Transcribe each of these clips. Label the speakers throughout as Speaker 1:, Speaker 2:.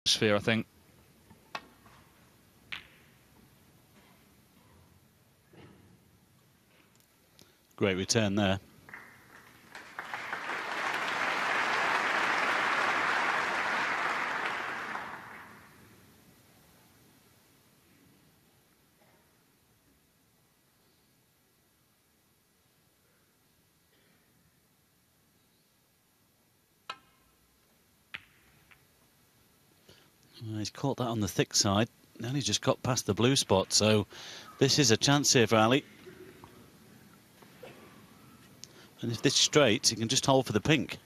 Speaker 1: Sphere, I think.
Speaker 2: Great return there. He's caught that on the thick side. Then he's just got past the blue spot, so this is a chance here for Ali. And if this is straight, he can just hold for the pink.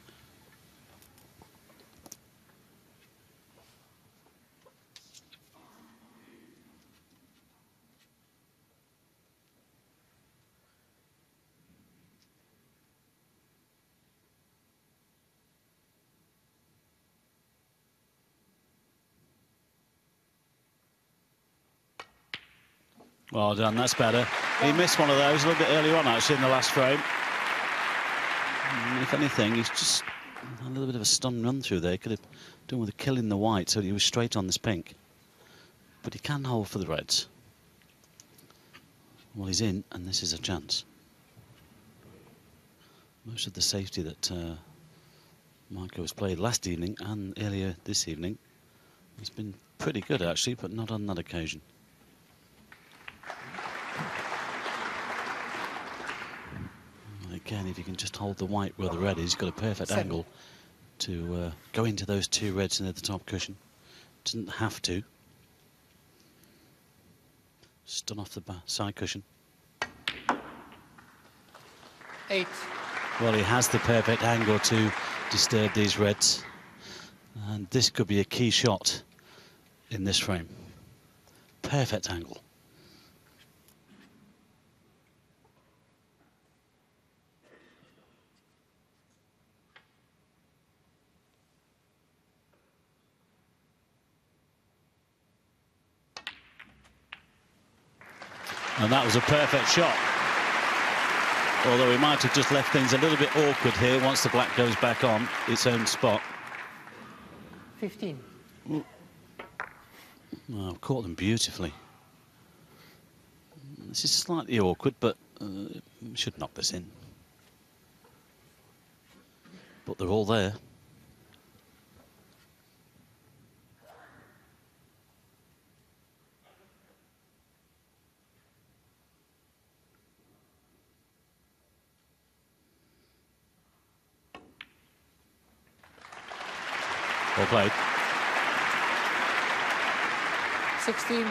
Speaker 2: Well done, that's better. He missed one of those a little bit earlier on, actually, in the last frame. And if anything, he's just a little bit of a stun run through there. Could have done with a kill in the white, so he was straight on this pink. But he can hold for the reds. Well, he's in, and this is a chance. Most of the safety that Marco has played last evening and earlier this evening has been pretty good, actually, but not on that occasion. Again, if you can just hold the white where the red is, he's got a perfect angle to go into those two reds near the top cushion. Doesn't have to. Stun off the side cushion.
Speaker 3: 8.
Speaker 2: Well, he has the perfect angle to disturb these reds. And this could be a key shot in this frame. Perfect angle. And that was a perfect shot. Although he might have just left things a little bit awkward here once the black goes back on its own spot.
Speaker 3: 15.
Speaker 2: Well, caught them beautifully. This is slightly awkward, but should knock this in. But they're all there. Well played.
Speaker 3: 16.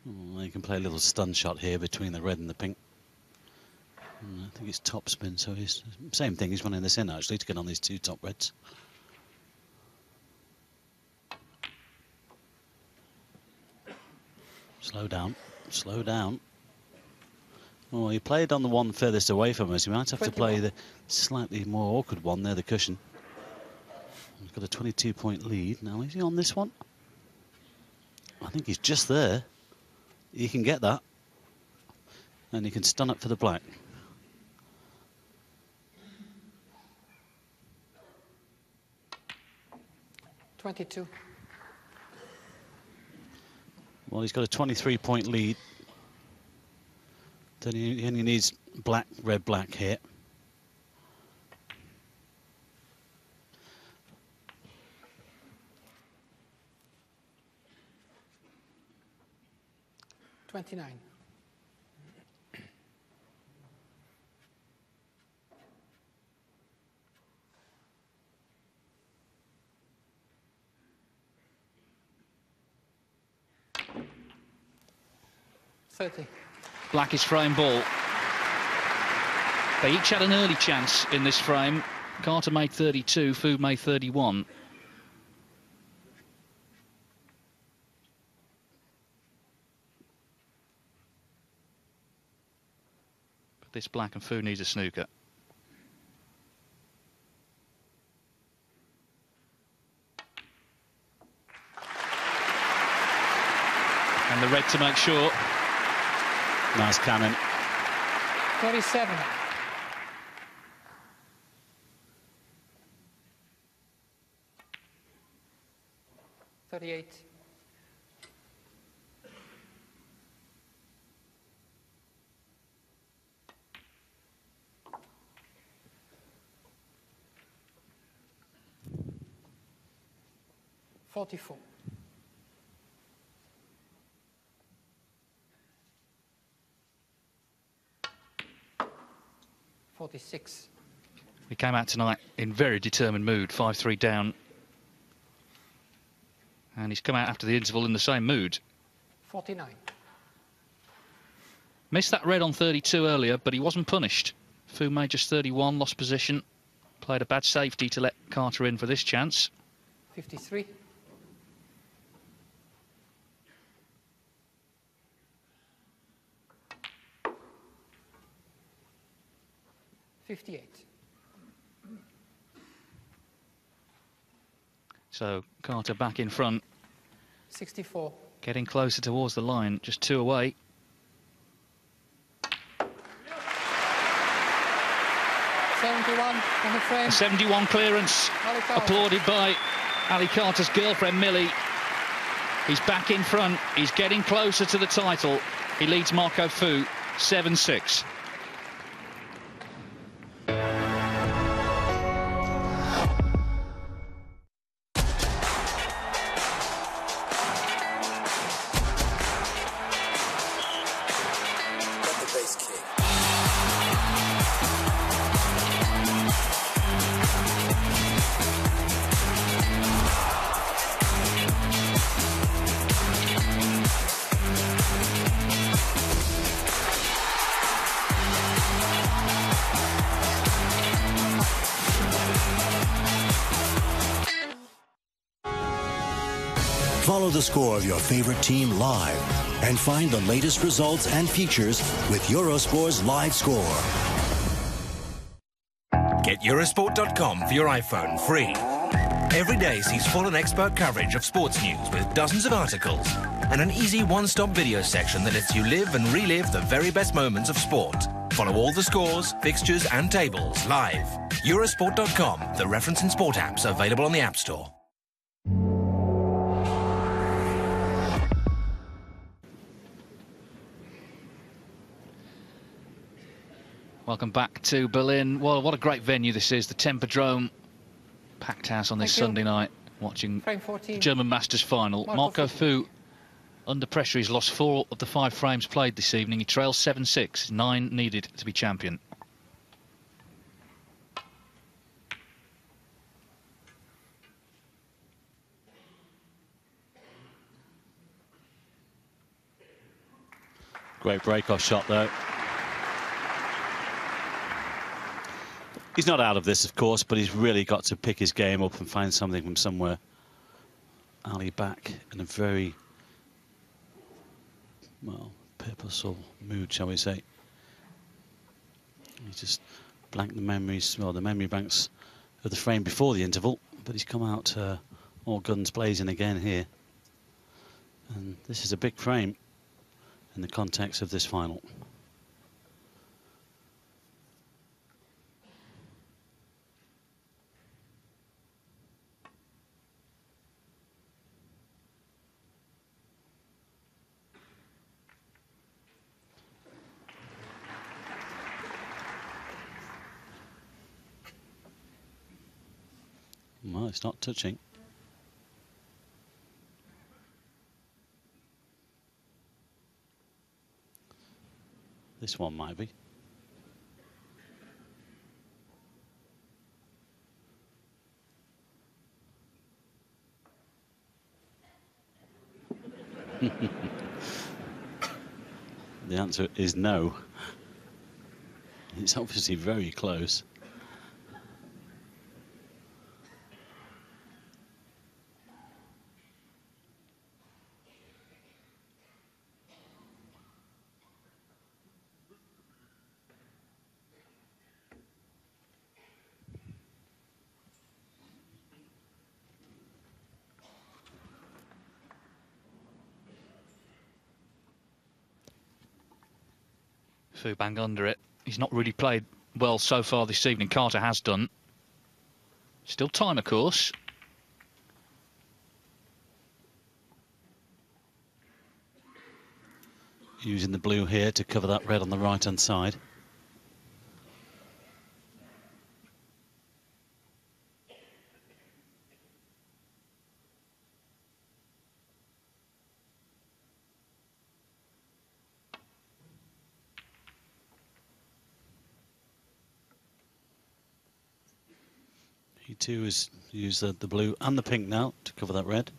Speaker 2: Oh, you can play a little stun shot here between the red and the pink. I think it's top spin, so he's same thing. He's running this in actually to get on these two top reds. Slow down, slow down. Oh, he played on the one furthest away from us. He might have
Speaker 3: 21.
Speaker 2: to play the slightly more awkward one near the cushion. He's got a 22-point lead. Now, is he on this one? I think he's just there. He can get that. And he can stun up for the black.
Speaker 3: $22.
Speaker 2: Well, he's got a 23-point lead. Then he only needs black, red, black here.
Speaker 3: $29. $30.
Speaker 1: Black is frame ball. They each had an early chance in this frame. Carter made 32, Fu made 31. But this black and Fu needs a snooker. And the red to make sure.
Speaker 2: Nice cannon.
Speaker 3: 37. 38. $44. $46.
Speaker 1: He came out tonight in very determined mood, 5-3 down. And he's come out after the interval in the same mood.
Speaker 3: 49.
Speaker 1: Missed that red on 32 earlier, but he wasn't punished. Fu made just 31, lost position. Played a bad safety to let Carter in for this chance.
Speaker 3: 53. 58.
Speaker 1: So Carter back in front.
Speaker 3: 64.
Speaker 1: Getting closer towards the line, just 2 away.
Speaker 3: 71 on the frame.
Speaker 1: A 71 clearance,
Speaker 3: Ali Carter.
Speaker 1: applauded by Ali Carter's girlfriend, Millie. He's back in front. He's getting closer to the title. He leads Marco Fu 7-6.
Speaker 4: Follow the score of your favorite team live and find the latest results and features with Eurosport's live score.
Speaker 5: Get Eurosport.com for your iPhone free. Every day sees full and expert coverage of sports news with dozens of articles and an easy one-stop video section that lets you live and relive the very best moments of sport. Follow all the scores, fixtures and tables live. Eurosport.com, the reference and sport apps available on the App Store.
Speaker 1: Welcome back to Berlin. Well, what a great venue this is, the Tempodrome. Packed house on this Sunday night, watching the German Masters final. Marco Fu, under pressure, he's lost 4 of the 5 frames played this evening. He trails 7-6, 9 needed to be champion.
Speaker 2: Great break-off shot, though. He's not out of this, of course, but he's really got to pick his game up and find something from somewhere. Ali back in a very, well, purposeful mood, shall we say. He just blanked the memories, well, the memory banks of the frame before the interval, but he's come out all guns blazing again here. And this is a big frame in the context of this final. Well, it's not touching. This one might be. The answer is no. It's obviously very close.
Speaker 1: Fu bang under it. He's not really played well so far this evening. Carter has done. Still time, of course.
Speaker 2: using the blue here to cover that red on the right-hand side. He too has used the blue and the pink now to cover that red.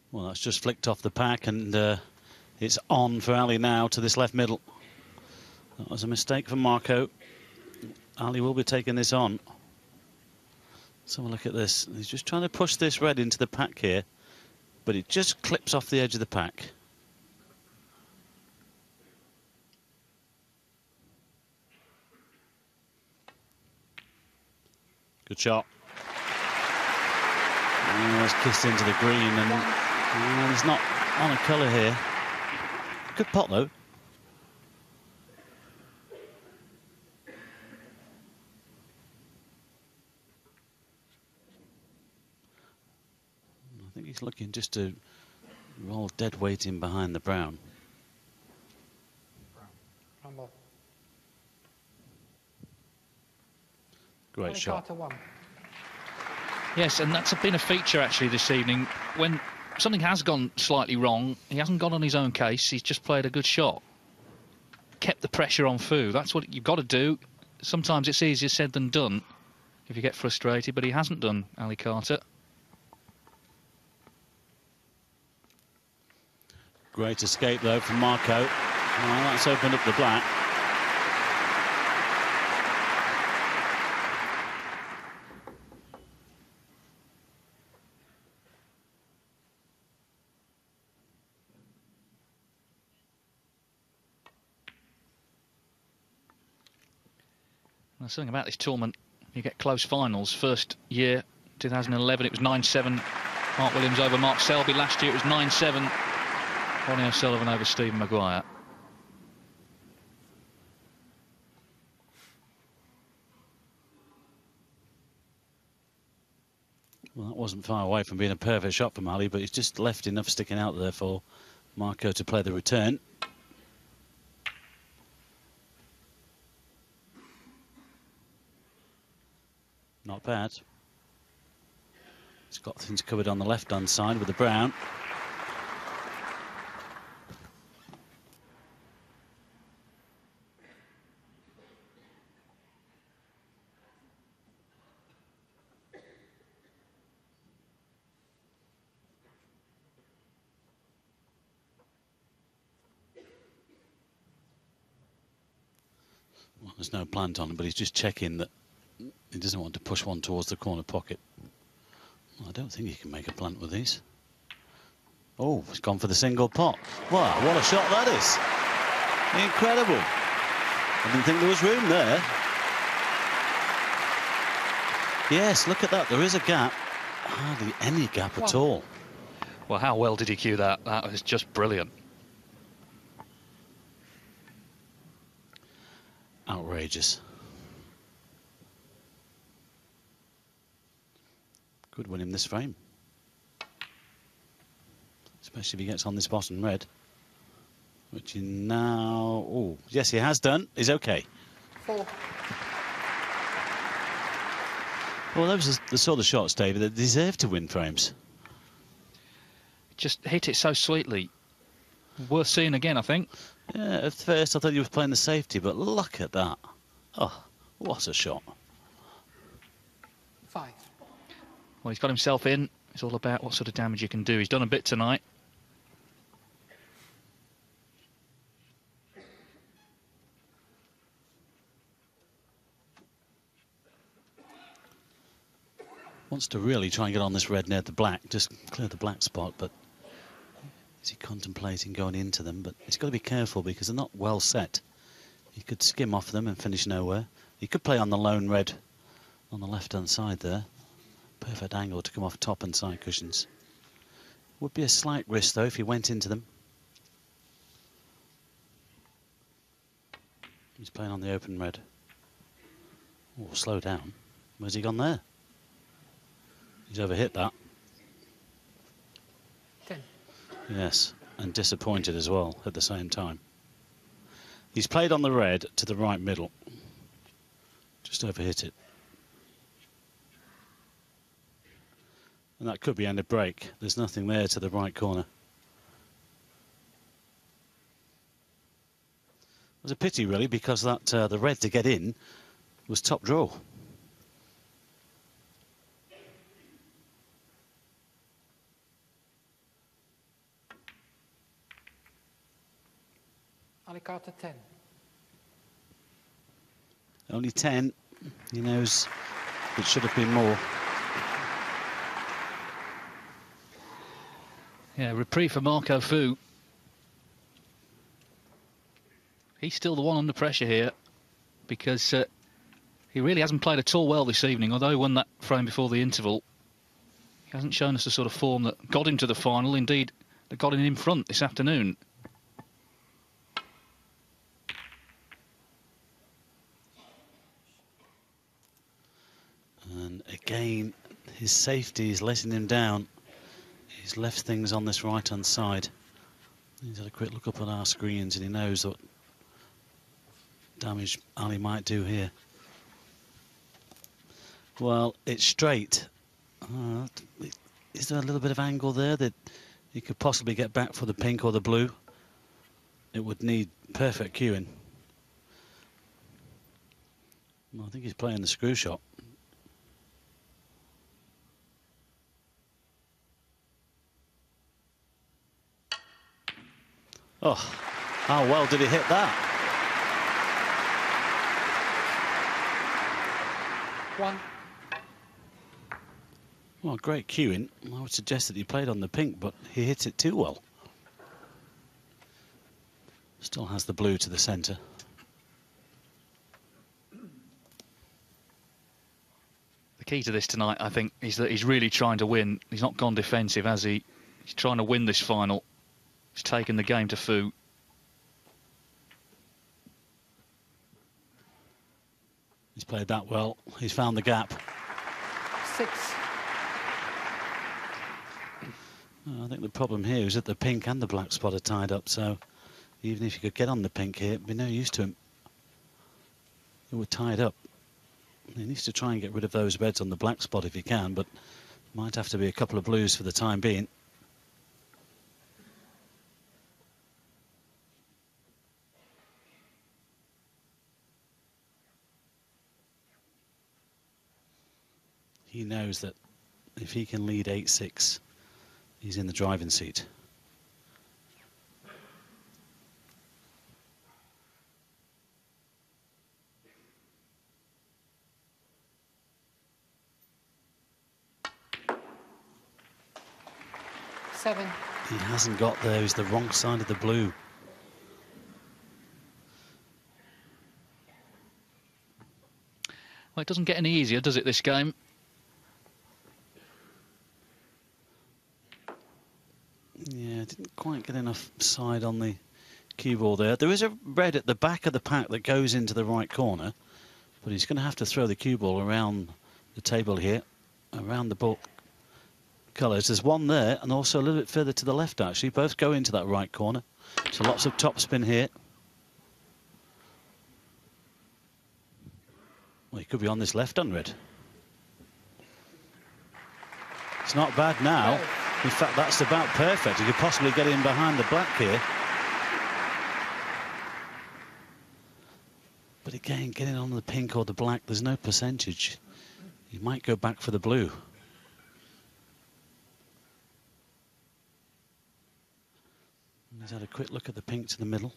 Speaker 2: Well, that's just flicked off the pack, and it's on for Ali now to this left middle. That was a mistake from Marco. Ali will be taking this on. Let's have a look at this. He's just trying to push this red into the pack here, but it just clips off the edge of the pack. Good shot. Oh, it's kissed into the green, and he's not on a colour here. Good pot, though. I think he's looking just to roll dead weight in behind the brown. Great shot.
Speaker 1: Yes, and that's been a feature actually this evening. When something has gone slightly wrong, he hasn't gone on his own case, he's just played a good shot. Kept the pressure on Fu. That's what you've got to do. Sometimes it's easier said than done if you get frustrated, but he hasn't done, Ali Carter.
Speaker 2: Great escape, though, from Marco. Well, that's opened up the black.
Speaker 1: There's something about this tournament. You get close finals. First year, 2011, it was 9-7. Mark Williams over Mark Selby. Last year, it was 9-7. Ronnie O'Sullivan over Stephen Maguire.
Speaker 2: Well, that wasn't far away from being a perfect shot from Ali, but he's just left enough sticking out there for Marco to play the return. Not bad. He's got things covered on the left-hand side with the brown. Well, there's no plant on it, but he's just checking that he doesn't want to push one towards the corner pocket. Well, I don't think he can make a plant with these. Oh, he's gone for the single pot. Wow, what a shot that is. Incredible. I didn't think there was room there. Yes, look at that. There is a gap. Hardly any gap at all.
Speaker 1: Well, how well did he cue that? That was just brilliant.
Speaker 2: Outrageous. Could win him this frame. Especially if he gets on this bottom red. Which he now... Oh, yes, he has done. He's okay.
Speaker 3: 4.
Speaker 2: Well, those are the sort of shots, David, that deserve to win frames.
Speaker 1: Just hit it so sweetly. Worth seeing again, I think.
Speaker 2: Yeah, at first I thought he was playing the safety, but look at that. Oh, what a shot.
Speaker 3: 5.
Speaker 1: Well, he's got himself in. It's all about what sort of damage you can do. He's done a bit tonight.
Speaker 2: Wants to really try and get on this red near the black, just clear the black spot, but is he contemplating going into them? But he's got to be careful because they're not well set. He could skim off them and finish nowhere. He could play on the lone red on the left-hand side there. Perfect angle to come off top and side cushions. Would be a slight risk, though, if he went into them. He's playing on the open red. Oh, slow down. Where's he gone there? He's overhit that.
Speaker 3: 10.
Speaker 2: Yes, and disappointed as well at the same time. He's played on the red to the right middle. Just overhit it. And that could be end of break. There's nothing there to the right corner. It was a pity, really, because that the red to get in was top draw.
Speaker 3: Ali Carter 10.
Speaker 2: Only 10. He knows it should have been more.
Speaker 1: Yeah, reprieve for Marco Fu. He's still the one under pressure here because he really hasn't played at all well this evening, although he won that frame before the interval. He hasn't shown us the sort of form that got him to the final, indeed, that got him in front this afternoon.
Speaker 2: And again, his safety is letting him down. He's left things on this right-hand side. He's had a quick look up at our screens and he knows what damage Ali might do here. Well, it's straight. Is there a little bit of angle there that he could possibly get back for the pink or the blue? It would need perfect cueing. Well, I think he's playing the screw shot. Oh, how well did he hit that?
Speaker 3: 1.
Speaker 2: Well, great cueing. I would suggest that he played on the pink, but he hit it too well. Still has the blue to the centre.
Speaker 1: The key to this tonight, I think, is that he's really trying to win. He's not gone defensive, has he? He's trying to win this final. He's taken the game to Fu.
Speaker 2: He's played that well. He's found the gap.
Speaker 3: 6.
Speaker 2: I think the problem here is that the pink and the black spot are tied up, so even if he could get on the pink here, it'd be no use to him. It would tie it up. He needs to try and get rid of those reds on the black spot if he can, but might have to be a couple of blues for the time being. He knows that if he can lead 8-6, he's in the driving seat.
Speaker 3: Seven.
Speaker 2: He hasn't got there. He's the wrong side of the blue.
Speaker 1: Well, it doesn't get any easier, does it, this game?
Speaker 2: Yeah, didn't quite get enough side on the cue ball there. There is a red at the back of the pack that goes into the right corner, but he's going to have to throw the cue ball around the table here, around the ball colours. There's one there, and also a little bit further to the left, actually. Both go into that right corner. So lots of topspin here. Well, he could be on this left-hand red. It's not bad now. In fact, that's about perfect. You could possibly get in behind the black here. But again, getting on the pink or the black, there's no percentage. You might go back for the blue. He's had a quick look at the pink to the middle.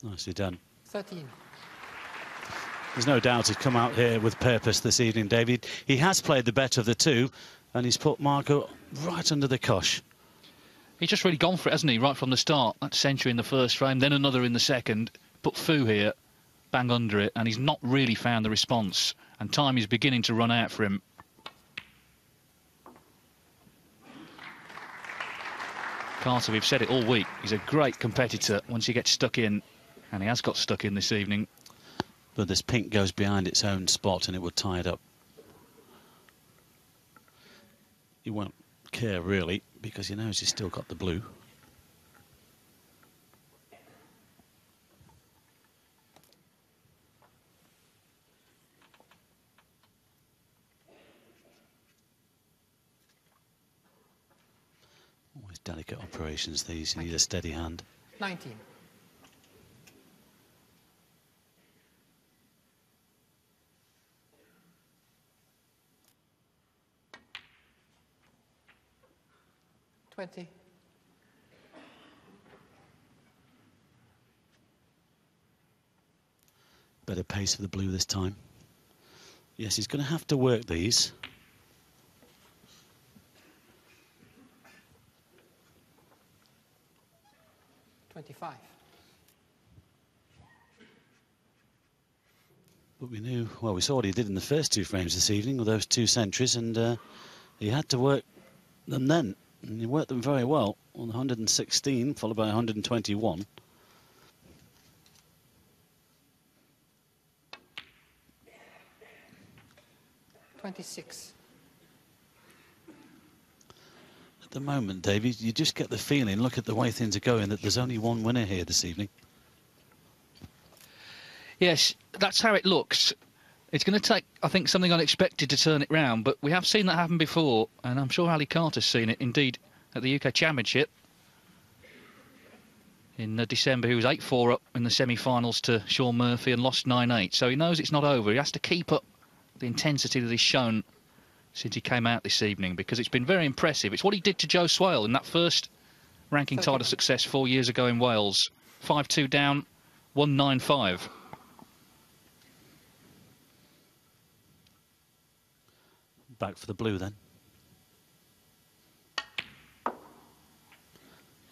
Speaker 2: Nicely done.
Speaker 3: 13.
Speaker 2: There's no doubt he's come out here with purpose this evening, David. He has played the better of the two, and he's put Marco right under the cosh.
Speaker 1: He's just really gone for it, hasn't he, right from the start? That century in the first frame, then another in the second. Put Fu here, bang under it, and he's not really found the response. And time is beginning to run out for him. Carter, we've said it all week, he's a great competitor once he gets stuck in, and he has got stuck in this evening.
Speaker 2: But this pink goes behind its own spot and it would tie it up. He won't care, really, because he knows he's still got the blue. Always delicate operations, these. You need a steady hand.
Speaker 3: 19.
Speaker 2: Better pace for the blue this time. Yes, he's going to have to work these.
Speaker 3: $25.
Speaker 2: But we knew, well, we saw what he did in the first two frames this evening with those two centuries, and he had to work them then. And he worked them very well on 116, followed by 121.
Speaker 3: $26.
Speaker 2: At the moment, David, you just get the feeling, look at the way things are going, that there's only one winner here this evening.
Speaker 1: Yes, that's how it looks. It's going to take, I think, something unexpected to turn it round, but we have seen that happen before, and I'm sure Ali Carter's seen it, indeed, at the UK Championship. In December, he was 8-4 up in the semi-finals to Sean Murphy and lost 9-8, so he knows it's not over. He has to keep up the intensity that he's shown since he came out this evening, because it's been very impressive. It's what he did to Joe Swale in that first ranking title success 4 years ago in Wales. 5-2 down, 1-9-5.
Speaker 2: Back for the blue then.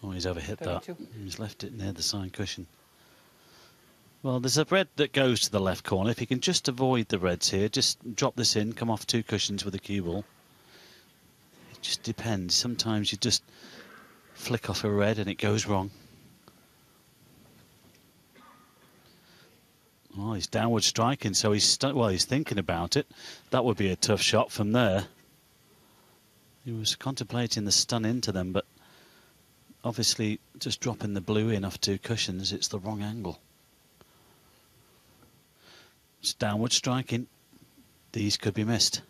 Speaker 2: Oh, he's overhit
Speaker 3: 32.
Speaker 2: that. He's left it near the side cushion. Well, there's a red that goes to the left corner. If you can just avoid the reds here, just drop this in, come off two cushions with a cue ball. It just depends. Sometimes you just flick off a red and it goes wrong. Oh, he's downward striking, so he's thinking about it. That would be a tough shot from there. He was contemplating the stun into them, but obviously just dropping the blue in off two cushions, it's the wrong angle. It's downward striking. These could be missed.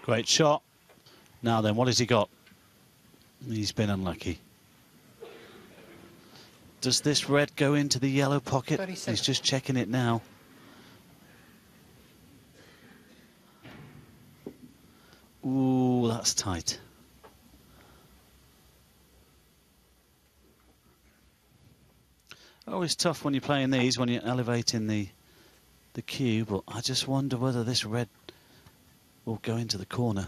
Speaker 2: Great shot. Now then, what has he got? He's been unlucky. Does this red go into the yellow pocket?
Speaker 3: 37.
Speaker 2: He's just checking it now. Ooh, that's tight. Always tough when you're playing these, when you're elevating the cue, but I just wonder whether this red will go into the corner.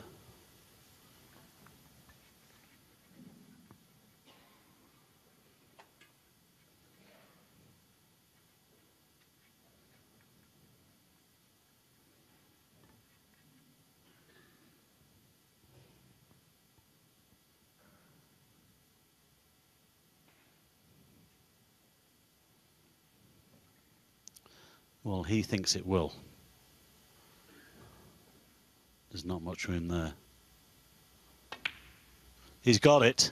Speaker 2: Well, he thinks it will. There's not much room there. He's got it.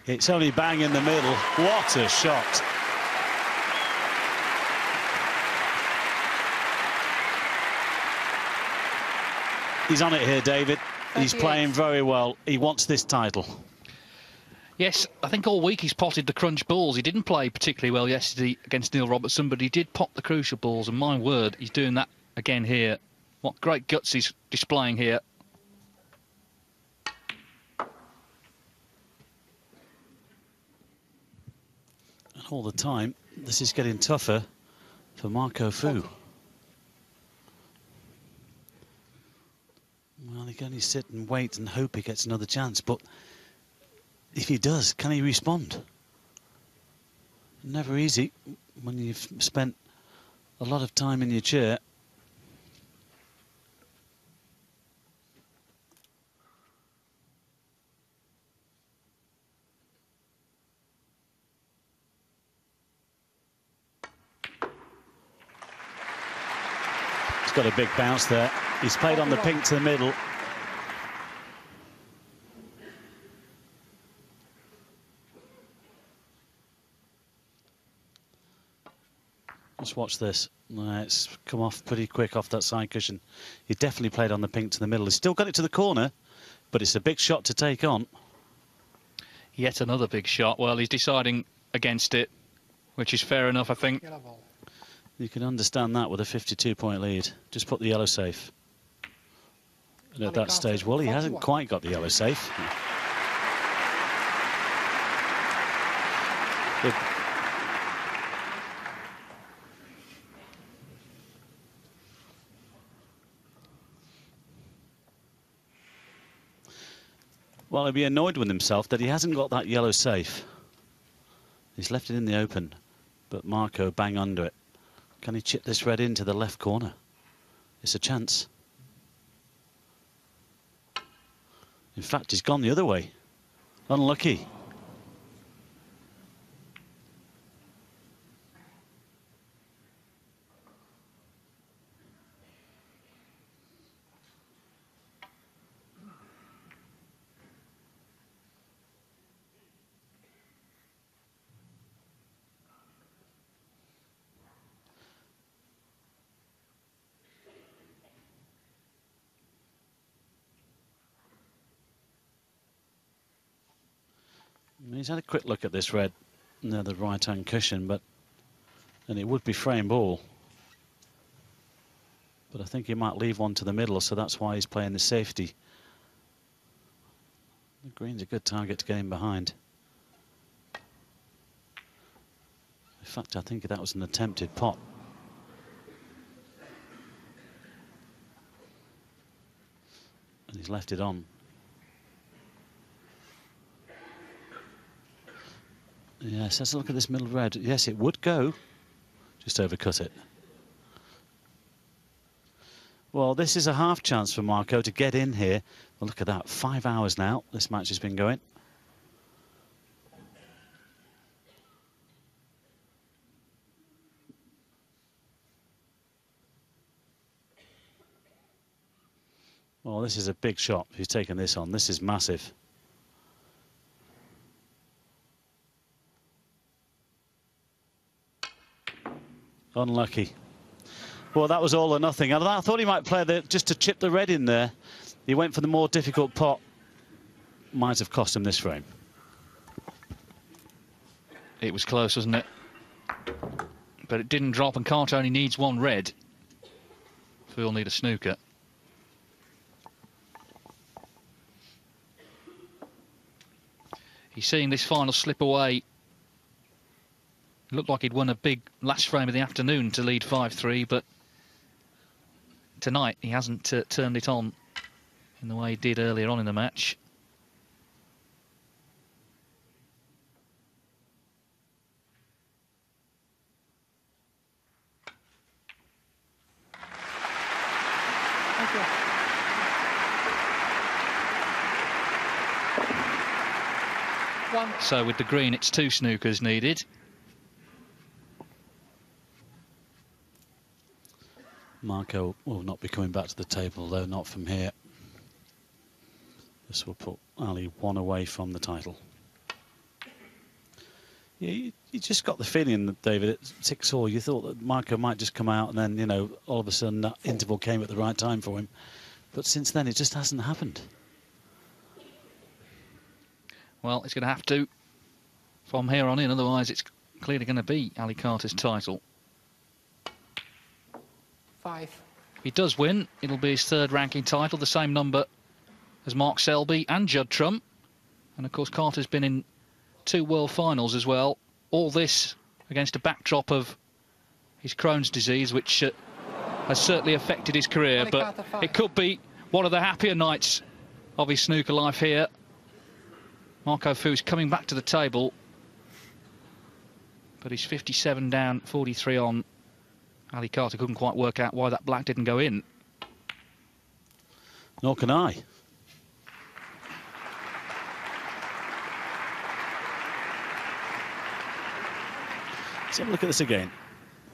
Speaker 2: It's only bang in the middle. What a shot. He's on it here, David. He's playing very well. He wants this title.
Speaker 1: Yes, I think all week he's potted the crunch balls. He didn't play particularly well yesterday against Neil Robertson, but he did pot the crucial balls, and my word, he's doing that again here. What great guts he's displaying here.
Speaker 2: all the time. This is getting tougher for Marco Fu. Well, he can only sit and wait and hope he gets another chance, but if he does, can he respond? Never easy when you've spent a lot of time in your chair. He's got a big bounce there. He's played on the pink to the middle. Let's watch this. It's come off pretty quick off that side cushion. He definitely played on the pink to the middle. He's still got it to the corner, but it's a big shot to take on.
Speaker 1: Yet another big shot. Well, he's deciding against it, which is fair enough, I think.
Speaker 2: You can understand that with a 52-point lead. Just put the yellow safe. And at that stage, well, he hasn't quite got the yellow safe. Good. Well, he'll be annoyed with himself that he hasn't got that yellow safe. He's left it in the open, but Marco bang under it. Can he chip this red into the left corner? It's a chance. In fact, he's gone the other way. Unlucky. He's had a quick look at this red near the right-hand cushion, and it would be frame ball. But I think he might leave one to the middle, so that's why he's playing the safety. The green's a good target to get in behind. In fact, I think that was an attempted pot. And he's left it on. Yes, let's look at this middle red. Yes, it would go. Just overcut it. Well, this is a half chance for Marco to get in here. Well, look at that. 5 hours now this match has been going. Well, this is a big shot. He's taken this on. This is massive. Unlucky. Well, that was all or nothing. I thought he might play just to chip the red in there. He went for the more difficult pot. Might have cost him this frame.
Speaker 1: It was close, wasn't it? But it didn't drop, and Carter only needs one red. We'll need a snooker. He's seeing this final slip away. It looked like he'd won a big last frame of the afternoon to lead 5-3, but tonight he hasn't turned it on in the way he did earlier on in the match.
Speaker 3: Thank you. One.
Speaker 1: So with the green, it's 2 snookers needed.
Speaker 2: Marco will not be coming back to the table, though, not from here. This will put Ali 1 away from the title. Yeah, you just got the feeling that, David, at 6-all, you thought that Marco might just come out and then, you know, all of a sudden that interval came at the right time for him. But since then, it just hasn't happened.
Speaker 1: Well, it's going to have to from here on in, otherwise it's clearly going to be Ali Carter's title.
Speaker 3: 5.
Speaker 1: If he does win, it'll be his 3rd ranking title, the same number as Mark Selby and Judd Trump. And of course, Carter's been in 2 world finals as well. All this against a backdrop of his Crohn's disease, which has certainly affected his career, but it could be one of the happier nights of his snooker life here. Marco Fu's coming back to the table, but he's 57 down, 43 on. Ali Carter couldn't quite work out why that black didn't go in.
Speaker 2: Nor can I. Let's have a look at this again.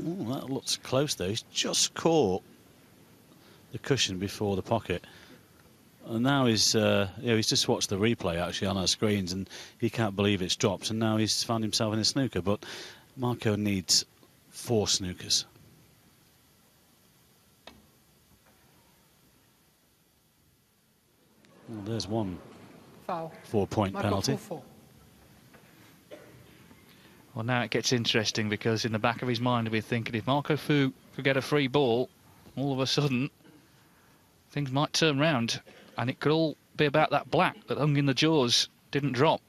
Speaker 2: Ooh, that looks close though. He's just caught the cushion before the pocket. And now he's just watched the replay actually on our screens, and he can't believe it's dropped, and now he's found himself in a snooker. But Marco needs 4 snookers. Well, there's one
Speaker 3: foul.
Speaker 2: 4-point penalty.
Speaker 1: Well, now it gets interesting, because in the back of his mind he'll be thinking, if Marco Fu could get a free ball, all of a sudden things might turn round, and it could all be about that black that hung in the jaws, didn't drop.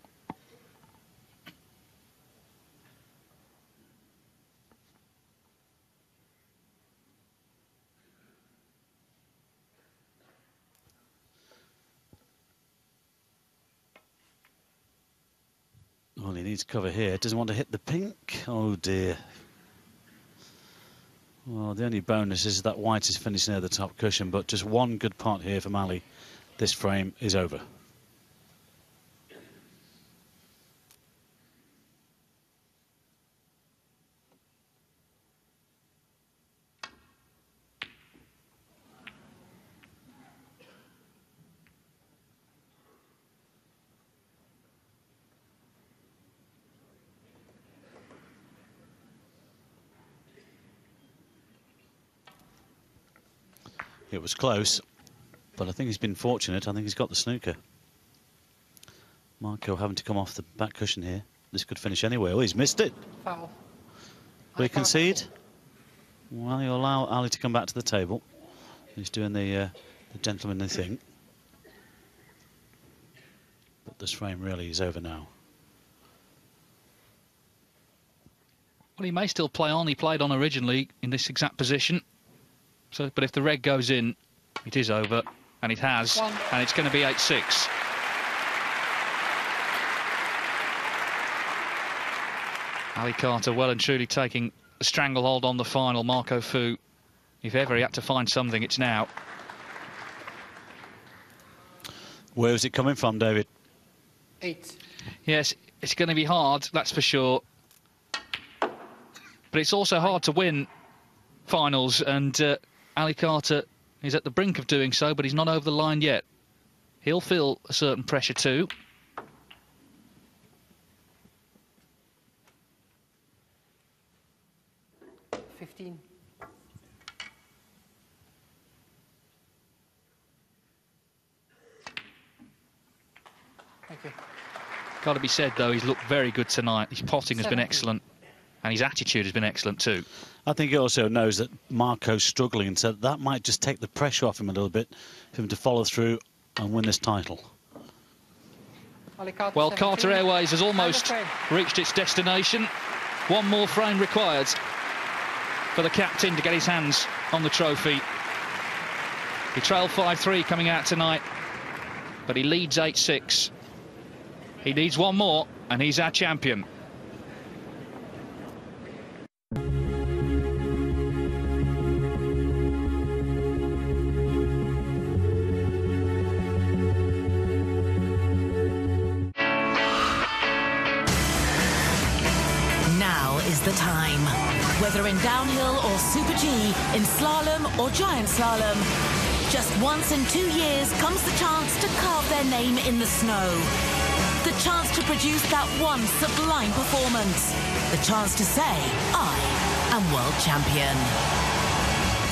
Speaker 2: Well, he needs cover here. Doesn't want to hit the pink. Oh, dear. Well, the only bonus is that white is finished near the top cushion, but just one good pot here from Ali. This frame is over. It was close, but I think he's been fortunate. I think he's got the snooker. Marco having to come off the back cushion here. This could finish anyway. Oh, he's missed it.
Speaker 3: Foul.
Speaker 2: Will he concede? Well, he'll allow Ali to come back to the table. He's doing the gentlemanly thing. But this frame really is over now.
Speaker 1: Well, he may still play on. He played on originally in this exact position. So, but if the red goes in, it is over, and it has, and it's going to be 8-6. Ali Carter well and truly taking a stranglehold on the final. Marco Fu, if ever he had to find something, it's now.
Speaker 2: Where is it coming from, David?
Speaker 3: 8.
Speaker 1: Yes, it's going to be hard, that's for sure. But it's also hard to win finals, and Ali Carter is at the brink of doing so, but he's not over the line yet. He'll feel a certain pressure too.
Speaker 3: Thank you.
Speaker 1: Got to be said, though, he's looked very good tonight. His potting has been excellent, and his attitude has been excellent too.
Speaker 2: I think he also knows that Marco's struggling, and so that might just take the pressure off him a little bit for him to follow through and win this title.
Speaker 1: Well, Carter Airways has almost reached its destination. One more frame required for the captain to get his hands on the trophy. He trailed 5-3 coming out tonight, but he leads 8-6. He needs one more, and he's our champion.
Speaker 6: The time. Whether in downhill or Super G, in slalom or giant slalom, just once in 2 years comes the chance to carve their name in the snow. The chance to produce that one sublime performance. The chance to say, I am world champion.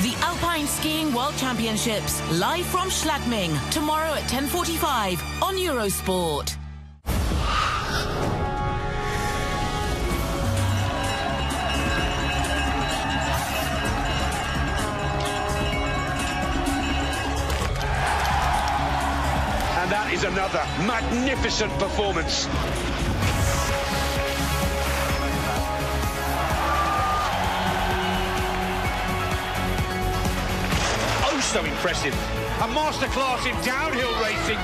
Speaker 6: The Alpine Skiing World Championships, live from Schladming, tomorrow at 10:45 on Eurosport.
Speaker 7: And that is another magnificent performance. so impressive. A masterclass in downhill racing.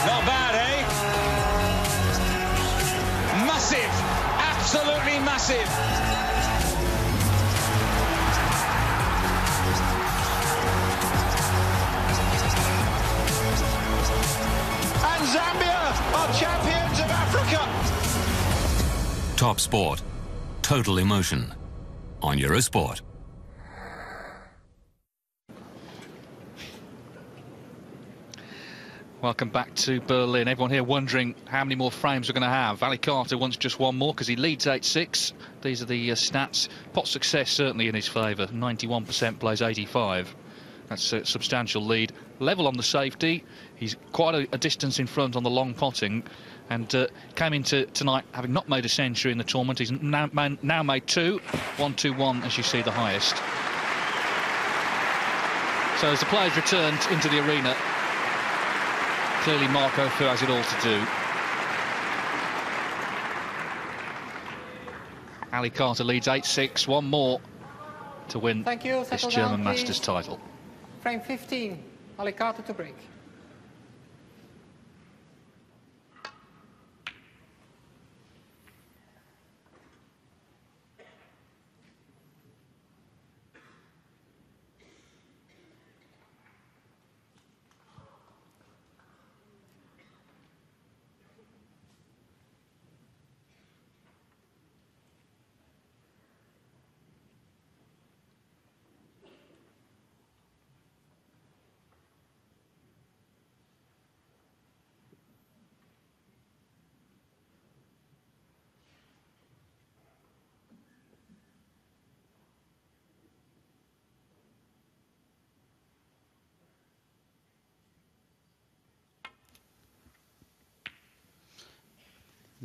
Speaker 8: Not bad, eh? Massive. Absolutely massive. And Zambia are champions of Africa.
Speaker 5: Top Sport. Total emotion. On Eurosport.
Speaker 1: Welcome back to Berlin. Everyone here wondering how many more frames we're going to have. Ali Carter wants just one more because he leads 8-6. These are the stats. Pot success certainly in his favour. 91% plays 85. That's a substantial lead. Level on the safety. He's quite a distance in front on the long potting. And came into tonight having not made a century in the tournament. He's now made two. 1-2-1 as you see the highest. So as the players returned into the arena, clearly Marco Fu has it all to do. Ali Carter leads 8-6, one more to win this German Masters title.
Speaker 3: Frame 15, Ali Carter to break.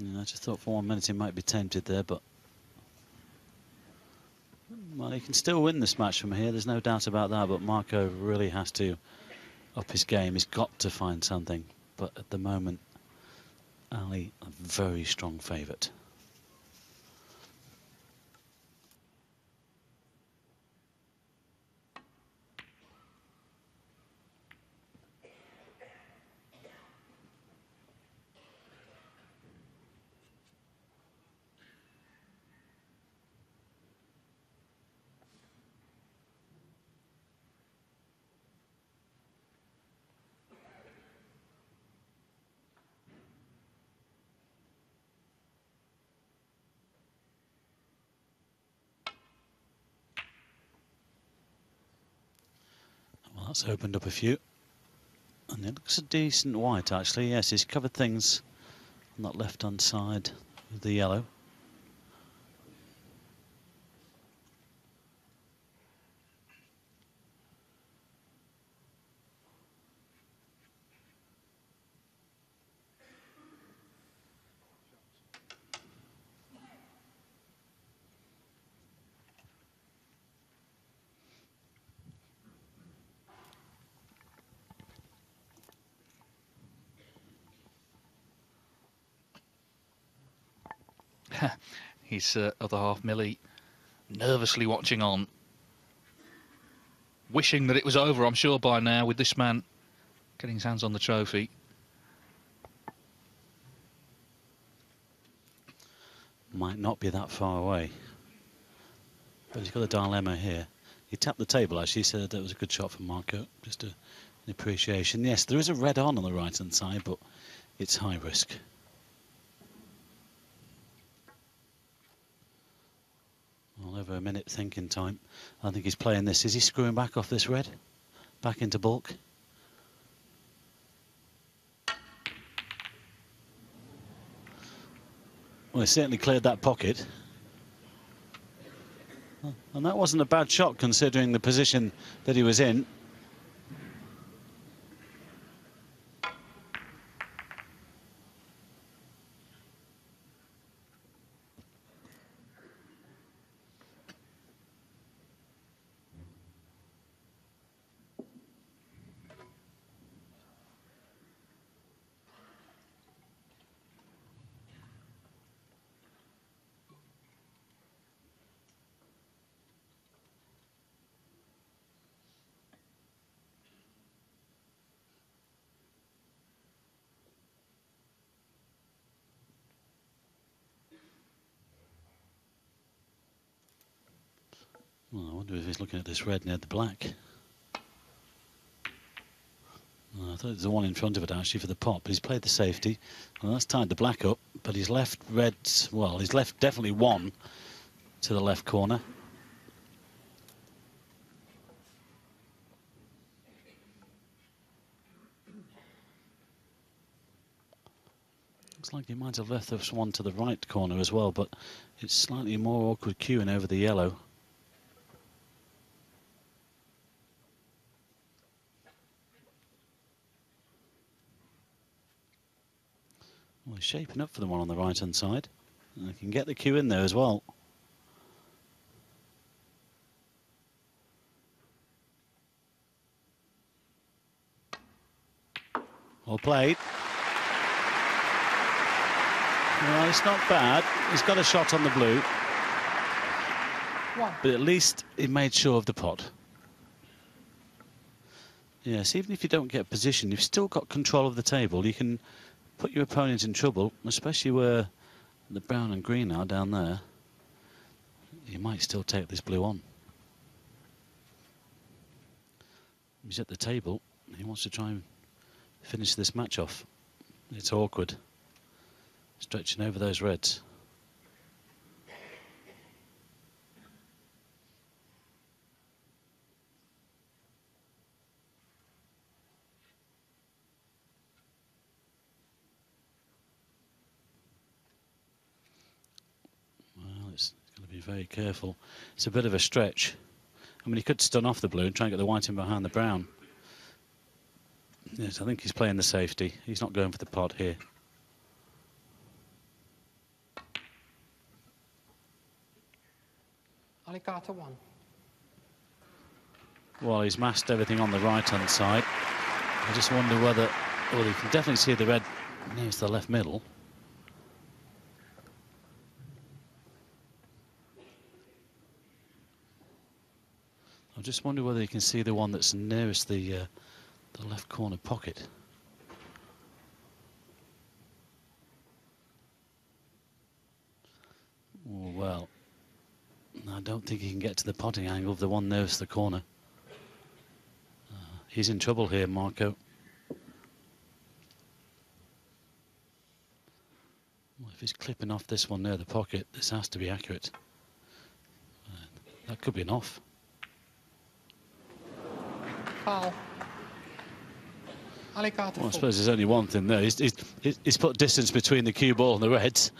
Speaker 2: Yeah, I just thought for 1 minute he might be tempted there, but well, he can still win this match from here, there's no doubt about that, but Marco really has to up his game. He's got to find something, but at the moment Ali a very strong favourite. Well, that's opened up a few. And it looks a decent white, actually. Yes, he's covered things on that left-hand side with the yellow.
Speaker 1: His other half, Millie, nervously watching on. Wishing that it was over, I'm sure, by now, with this man getting his hands on the trophy.
Speaker 2: Might not be that far away. But he's got a dilemma here. He tapped the table, actually. He said that was a good shot from Marco. Just an appreciation. Yes, there is a red on the right-hand side, but it's high risk. Well, over a minute thinking time. I think he's playing this. Is he screwing back off this red? Back into bulk? Well, he certainly cleared that pocket. And that wasn't a bad shot considering the position that he was in. Well, I wonder if he's looking at this red near the black. I thought there's the one in front of it actually for the pot, but he's played the safety. Well, that's tied the black up, but he's left red, well, he's left definitely one to the left corner. Looks like he might have left this one to the right corner as well, but it's slightly more awkward cueing over the yellow. Well, he's shaping up for the one on the right-hand side. And he can get the cue in there as well. Well played. Well, it's not bad. He's got a shot on the blue. But at least he made sure of the pot. Yes, even if you don't get position, you've still got control of the table. You can put your opponent in trouble, especially where the brown and green are down there. You might still take this blue on. He's at the table. He wants to try and finish this match off. It's awkward. Stretching over those reds. It's going to be very careful. It's a bit of a stretch. I mean, he could stun off the blue and try and get the white in behind the brown. Yes, I think he's playing the safety. He's not going for the pot here.
Speaker 3: Alicata 1.
Speaker 2: Well, he's masked everything on the right-hand side. I just wonder whether... Well, you can definitely see the red nearest the left middle. I just wonder whether you can see the one that's nearest the left corner pocket. Oh, well, I don't think he can get to the potting angle of the one nearest the corner. He's in trouble here, Marco. Well, if he's clipping off this one near the pocket, this has to be accurate. That could be an off.
Speaker 3: Foul. Alicata.
Speaker 2: Well, I suppose there's only one thing there. He's put distance between the cue ball and the reds.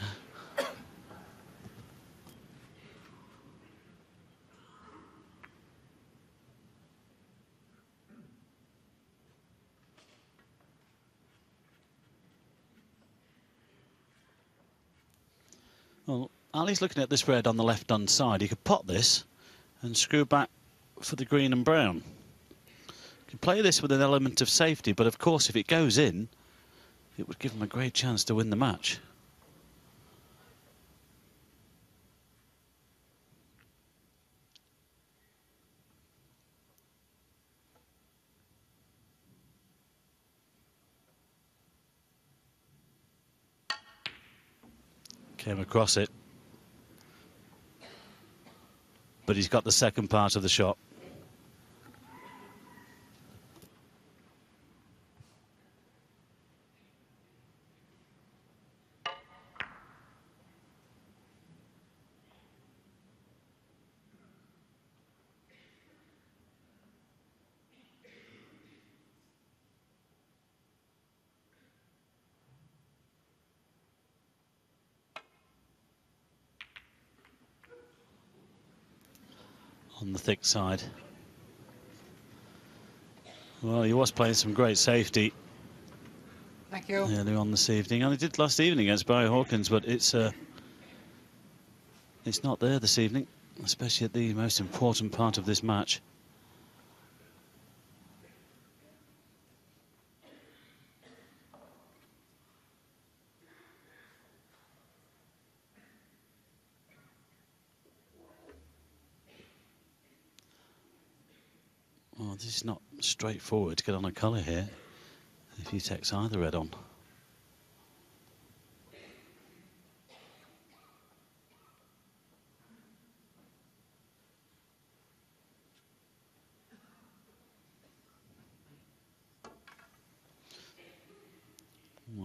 Speaker 2: Well, Ali's looking at this red on the left-hand side. He could pot this and screw back for the green and brown. He could play this with an element of safety, but of course if it goes in, it would give him a great chance to win the match. Came across it. But he's got the second part of the shot. On the thick side. Well, he was playing some great safety.
Speaker 3: Thank you.
Speaker 2: Earlier on this evening, and he did last evening against Barry Hawkins, but it's not there this evening, especially at the most important part of this match. Well, this is not straightforward to get on a colour here if he takes either red on.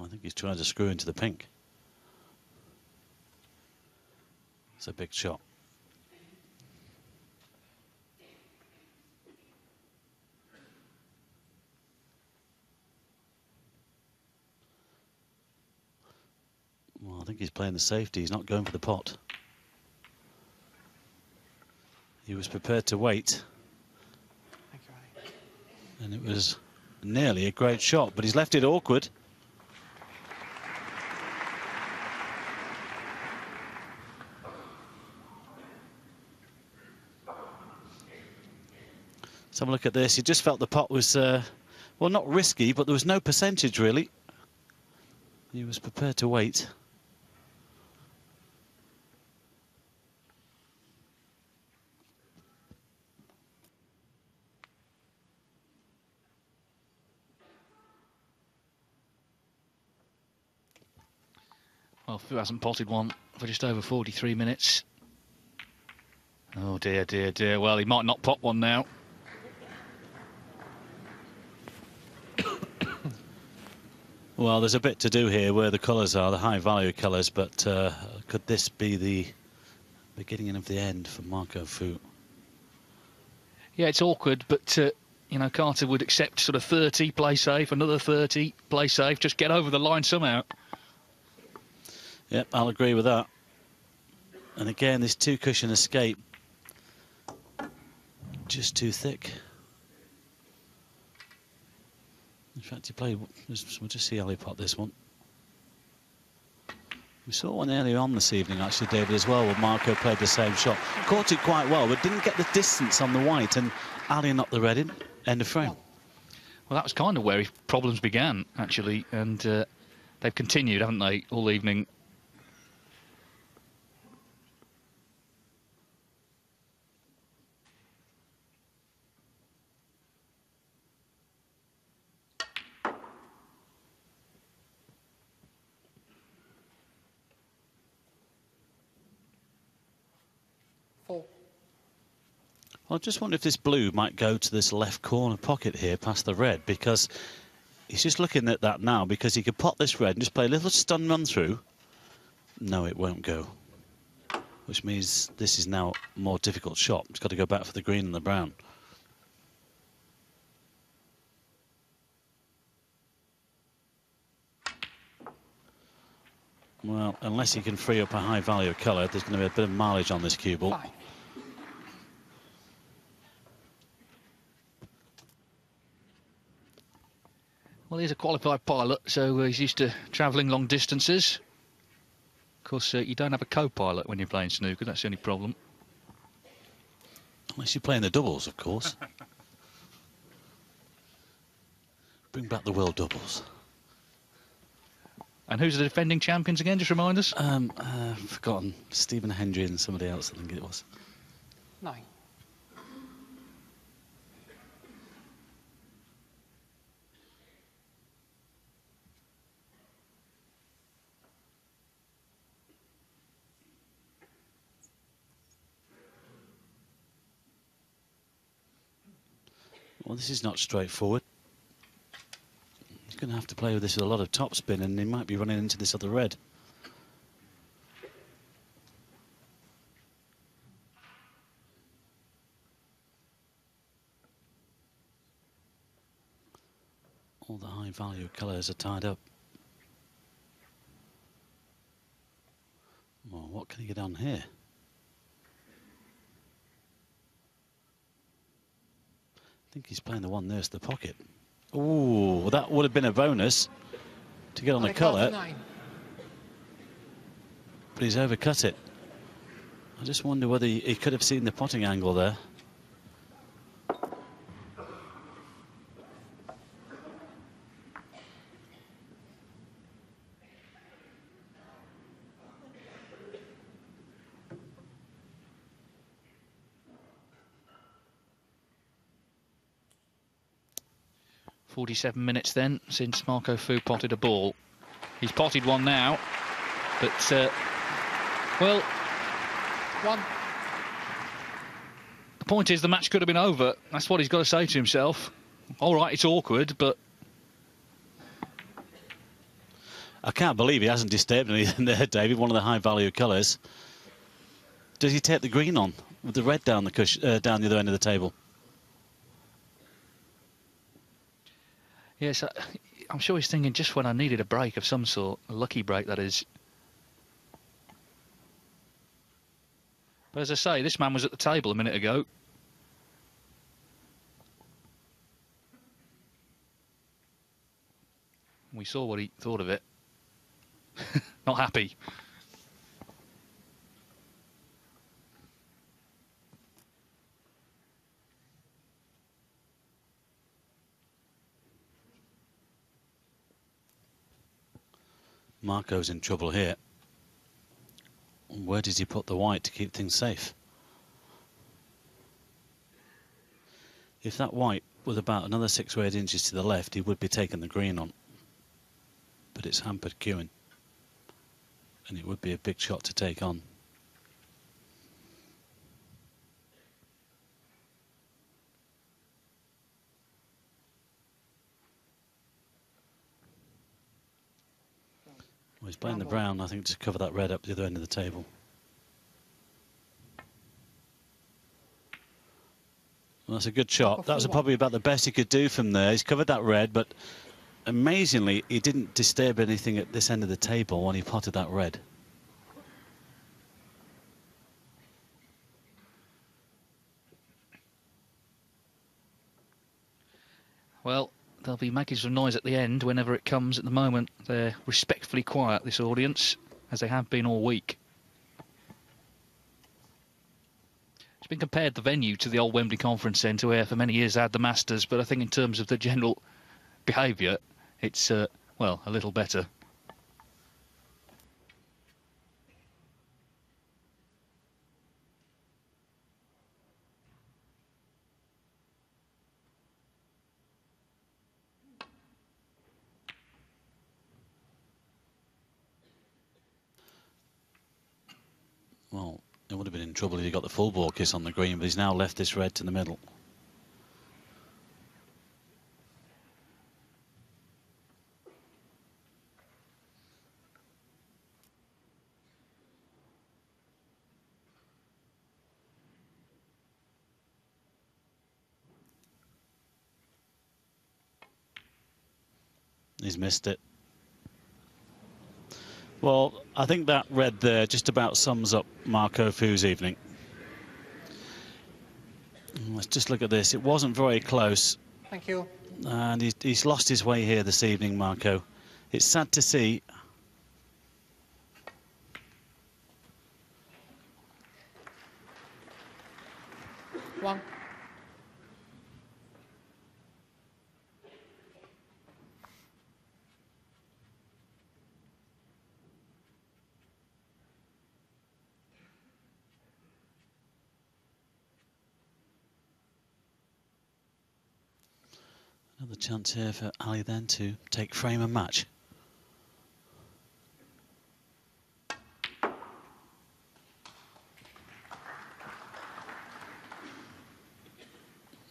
Speaker 2: I think he's trying to screw into the pink. It's a big shot. Well, I think he's playing the safety. He's not going for the pot. He was prepared to wait.
Speaker 3: Thank you, Ali.
Speaker 2: And it was nearly a great shot, but he's left it awkward. Let's have a look at this. He just felt the pot was, well, not risky, but there was no percentage, really. He was prepared to wait.
Speaker 1: Well, Fu hasn't potted one for just over 43 minutes. Oh, dear, dear, dear. Well, he might not pot one now.
Speaker 2: Well, there's a bit to do here where the colours are, the high-value colours, but could this be the beginning of the end for Marco Fu?
Speaker 1: Yeah, it's awkward, but, you know, Carter would accept sort of 30, play safe, another 30, play safe, just get over the line somehow.
Speaker 2: Yep, I'll agree with that. And again, this two-cushion escape, just too thick. In fact, he played, we'll just see how he pot this one. We saw one earlier on this evening, actually, David, as well, where Marco played the same shot. Caught it quite well, but didn't get the distance on the white, and Ali knocked the red in. End of frame.
Speaker 1: Well, that was kind of where his problems began, actually, and they've continued, haven't they, all evening.
Speaker 2: I just wonder if this blue might go to this left corner pocket here past the red, because he's just looking at that now, because he could pot this red and just play a little stun run through. No, it won't go, which means this is now a more difficult shot. It's got to go back for the green and the brown. Well, unless he can free up a high value colour, there's going to be a bit of mileage on this cue ball.
Speaker 3: 5.
Speaker 1: Well, he's a qualified pilot, so he's used to travelling long distances. Of course, you don't have a co-pilot when you're playing snooker, that's the only problem.
Speaker 2: Unless you're playing the doubles, of course. Bring back the world doubles.
Speaker 1: And who's the defending champions again, just remind us?
Speaker 2: Forgotten. Stephen Hendry and somebody else, I think it was.
Speaker 3: 9.
Speaker 2: Well, this is not straightforward. He's going to have to play with this with a lot of topspin, and he might be running into this other red. All the high-value colours are tied up. Well, what can he get on here? I think he's playing the one nearest the pocket. Ooh, that would have been a bonus to get on the colour. But he's overcut it. I just wonder whether he could have seen the potting angle there.
Speaker 1: .47 minutes then since Marco Fu potted a ball. He's potted one now, but well,
Speaker 3: 1.
Speaker 1: the point is the match could have been over. That's what he's got to say to himself. All right, it's awkward, but
Speaker 2: I can't believe he hasn't disturbed anything there, David. One of the high-value colours. Does he take the green on with the red down the cushion, down the other end of the table?
Speaker 1: Yes, I'm sure he's thinking just when I needed a break of some sort, a lucky break that is. But as I say, this man was at the table a minute ago. We saw what he thought of it. Not happy.
Speaker 2: Marco's in trouble here. Where does he put the white to keep things safe? If that white was about another 6 or 8 inches to the left, he would be taking the green on. But it's hampered cueing. And it would be a big shot to take on. Well, he's playing the brown, I think, to cover that red up the other end of the table. Well, that's a good shot. That was probably about the best he could do from there. He's covered that red, but amazingly, he didn't disturb anything at this end of the table when he potted that red.
Speaker 1: Well, they'll be making some noise at the end whenever it comes. At the moment, they're respectfully quiet, this audience, as they have been all week. It's been compared, the venue, to the old Wembley Conference Centre, where for many years they had the Masters, but I think in terms of the general behaviour, it's, well, a little better.
Speaker 2: Well, it would have been in trouble if he got the full ball kiss on the green, but he's now left this red to the middle. He's missed it. Well, I think that red there just about sums up Marco Fu's evening. Let's just look at this. It wasn't very close.
Speaker 3: Thank you.
Speaker 2: And he's lost his way here this evening, Marco. It's sad to see.
Speaker 3: One.
Speaker 2: Another chance here for Ali then to take frame and match.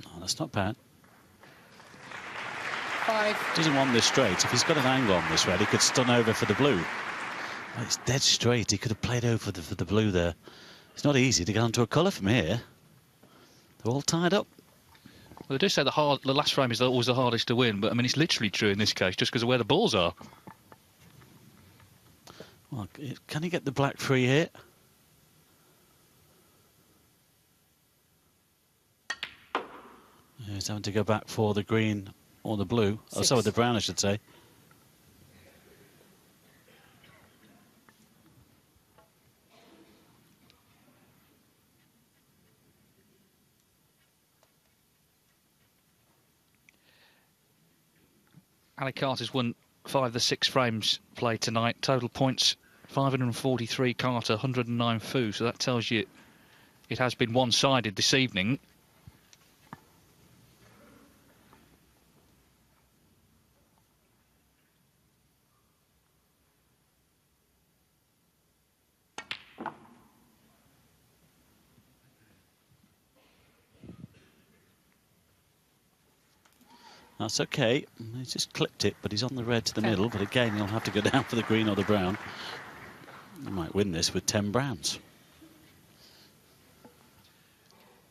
Speaker 2: Oh, that's not bad.
Speaker 3: 5.
Speaker 2: Doesn't want this straight. If he's got an angle on this red, he could stun over for the blue. Oh, it's dead straight. He could have played over for the blue there. It's not easy to get onto a colour from here. They're all tied up.
Speaker 1: Well, they do say the last frame is always the hardest to win, but I mean, it's literally true in this case, just because of where the balls are.
Speaker 2: Well, can he get the black free here? He's having to go back for the green or the blue.
Speaker 3: 6.
Speaker 2: Oh, sorry, the brown, I should say.
Speaker 1: Ali Carter's won 5 of the 6 frames played tonight. Total points 543 Carter, 109 Fu. So that tells you it has been one-sided this evening.
Speaker 2: That's okay. He's just clipped it, but he's on the red to the middle. But again, he'll have to go down for the green or the brown. He might win this with 10 browns.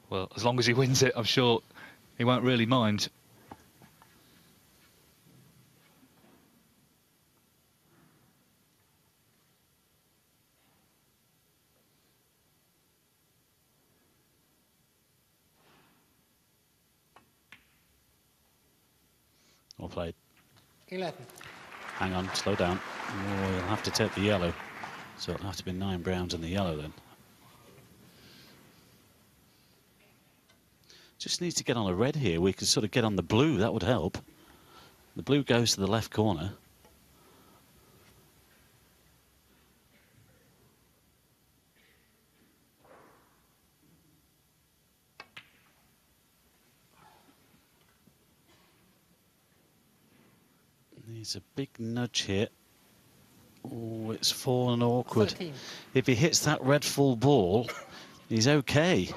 Speaker 1: Well, as long as he wins it, I'm sure he won't really mind.
Speaker 2: Well played.
Speaker 3: 11.
Speaker 2: Hang on, slow down. Oh, he'll have to take the yellow. So it'll have to be 9 browns in the yellow then. Just needs to get on a red here. We could sort of get on the blue. That would help. The blue goes to the left corner. Needs a big nudge here. Oh, it's fallen awkward.
Speaker 3: 13.
Speaker 2: If he hits that red full ball, he's okay.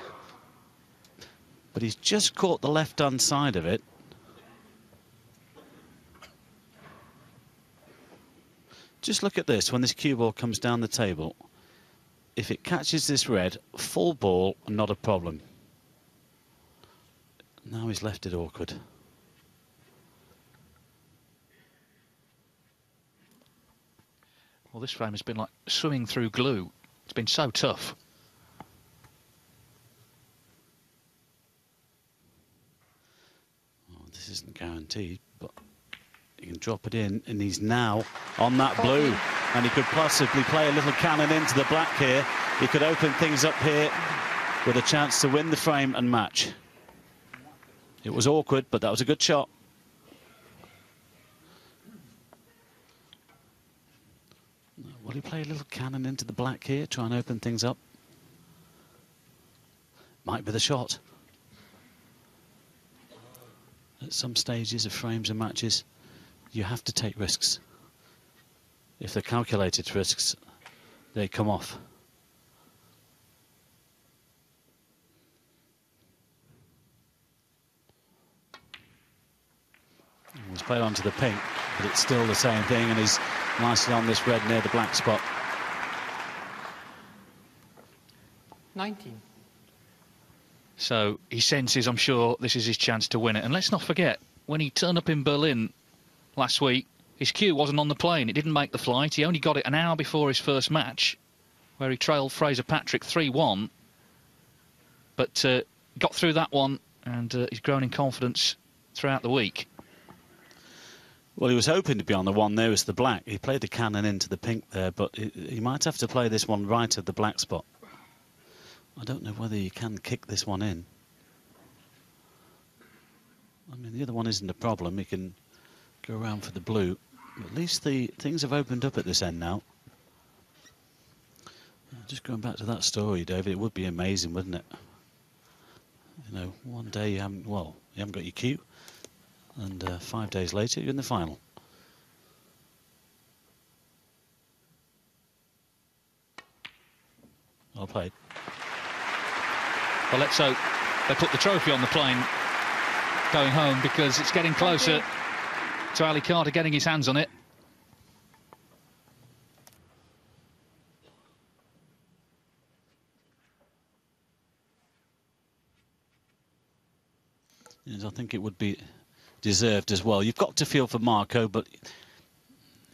Speaker 2: But he's just caught the left-hand side of it. Just look at this, when this cue ball comes down the table. If it catches this red, full ball, not a problem. Now he's left it awkward.
Speaker 1: Well, this frame has been like swimming through glue. It's been so tough.
Speaker 2: Well, this isn't guaranteed, but he can drop it in, and he's now on that blue. And he could possibly play a little cannon into the black here. He could open things up here with a chance to win the frame and match. It was awkward, but that was a good shot. Will he play a little cannon into the black here, try and open things up? Might be the shot. At some stages of frames and matches, you have to take risks. If they're calculated risks, they come off. He's played onto the pink, but it's still the same thing, and he's nicely on this red near the black spot.
Speaker 3: 19.
Speaker 1: So he senses, I'm sure, this is his chance to win it. And let's not forget, when he turned up in Berlin last week, his cue wasn't on the plane. It didn't make the flight. He only got it an hour before his first match, where he trailed Fraser Patrick 3-1. But got through that one, and he's grown in confidence throughout the week.
Speaker 2: Well, he was hoping to be on the one nearest the black. He played the cannon into the pink there, but he might have to play this one right at the black spot. I don't know whether you can kick this one in. I mean, the other one isn't a problem. He can go around for the blue. At least the things have opened up at this end now. Just going back to that story, David, it would be amazing, wouldn't it? You know, one day you haven't got your cue, and 5 days later you're in the final. Well played.
Speaker 1: Well, let's hope they put the trophy on the plane going home, because it's getting closer to Ali Carter getting his hands on it.
Speaker 2: Yes, I think it would be deserved as well. You've got to feel for Marco, but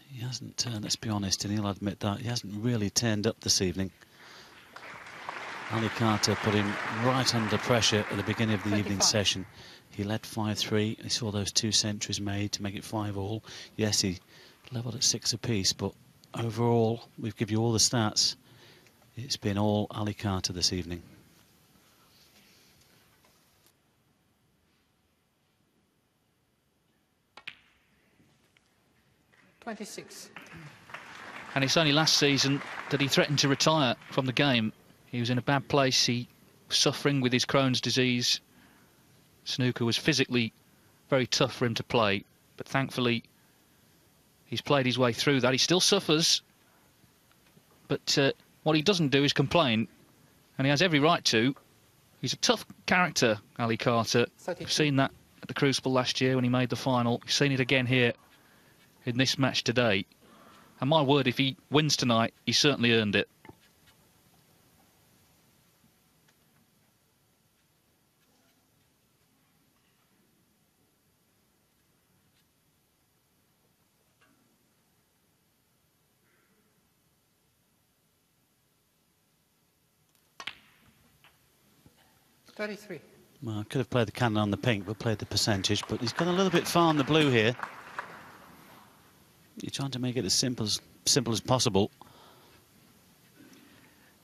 Speaker 2: he hasn't, let's be honest, and he'll admit that, he hasn't really turned up this evening. Ali Carter put him right under pressure at the beginning of the evening session. He led 5-3. He saw those 2 centuries made to make it 5-all. Yes, he levelled at 6 apiece, but overall, we've given you all the stats. It's been all Ali Carter this evening.
Speaker 3: $26.
Speaker 1: And it's only last season that he threatened to retire from the game. He was in a bad place. He was suffering with his Crohn's disease. Snooker was physically very tough for him to play, but thankfully he's played his way through that. He still suffers, but what he doesn't do is complain, and he has every right to. He's a tough character, Ali Carter. We've seen that at the Crucible last year when he made the final. He's seen it again here in this match today. And my word, if he wins tonight, he certainly earned it.
Speaker 2: Well, I could have played the cannon on the pink, but played the percentage. But he's gone a little bit far on the blue here. You're trying to make it as simple as possible.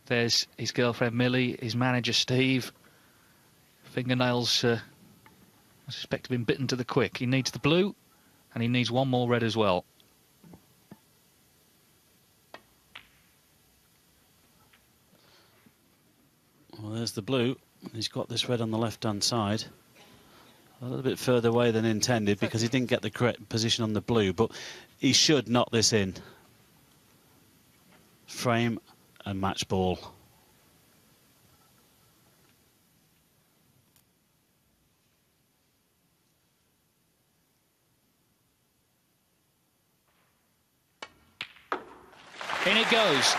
Speaker 1: There's his girlfriend Millie, his manager Steve. Fingernails, I suspect, have been bitten to the quick. He needs the blue, and he needs one more red as well.
Speaker 2: Well, there's the blue. He's got this red on the left-hand side. A little bit further away than intended because he didn't get the correct position on the blue, but he should knock this in. Frame and match ball.
Speaker 1: In it goes.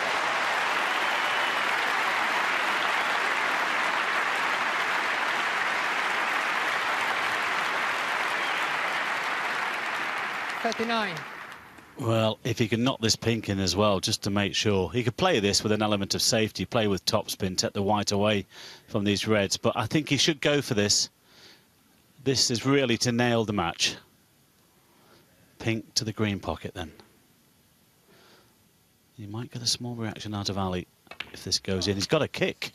Speaker 2: Well, if he can knock this pink in as well, just to make sure. He could play this with an element of safety, play with topspin, take the white away from these reds. But I think he should go for this. This is really to nail the match. Pink to the green pocket then. He might get a small reaction out of Ali if this goes in. He's got a kick.